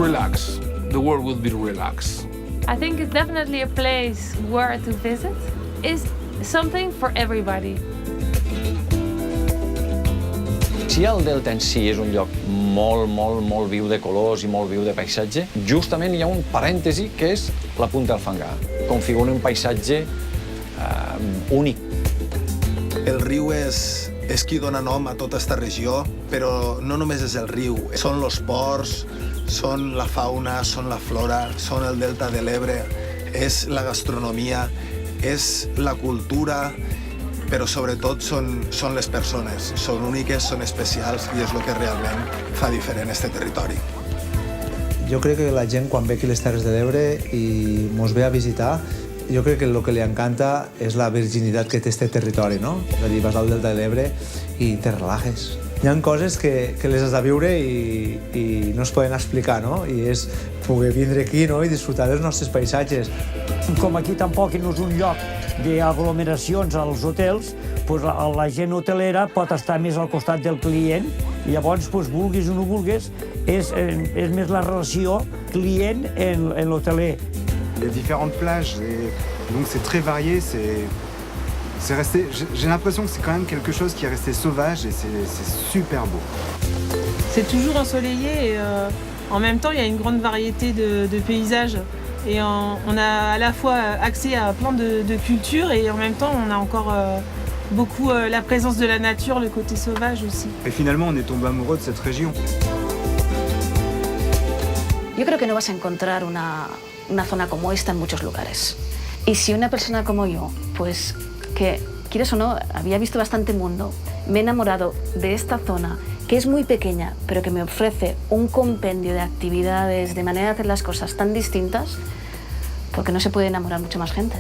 relax. The world will be relaxed. I think it's definitely a place where to visit. It's something for everybody. Si el delta en si és un lloc molt viu de colors i molt viu de paisatge, justament hi ha un parèntesi que és la Punta del Fangar. Configura un paisatge únic. El riu és qui dona nom a tota aquesta regió, però no només és el riu, són els ports, són la fauna, són la flora, són el delta de l'Ebre, és la gastronomia, és la cultura, però sobretot són les persones. Són úniques, són especials i és el que realment fa diferent este territori. Jo crec que la gent, quan ve aquí a les Terres de l'Ebre i mos ve a visitar, jo crec que el que li encanta és la virginitat que té este territori, no? És a dir, vas al delta de l'Ebre i te relajes. Hi ha coses que les has de viure i no es poden explicar, no? I és poder vindre aquí, no?, i disfrutar dels nostres paisatges. Com aquí tampoc no és un lloc d'aglomeracions als hotels, doncs la gent hotelera pot estar més al costat del client i llavors, vulguis o no vulguis, és més la relació client en l'hoteler. Les différentes plages, donc c'est très varié, c'est resté, j'ai l'impression que c'est quand même quelque chose qui est resté sauvage et c'est super beau. C'est toujours ensoleillé et en même temps il y a une grande variété de paysages et on a à la fois accès à plein de cultures et en même temps on a encore beaucoup la présence de la nature, le côté sauvage aussi. Et finalement on est tombé amoureux de cette région. Yo creo que no vas a encontrar una zona como esta en muchos lugares. Y si una persona como yo, pues que, quieres o no, había visto bastante mundo, me he enamorado de esta zona, que es muy pequeña, pero que me ofrece un compendio de actividades, de manera de hacer las cosas tan distintas, porque no se puede enamorar mucha más gente.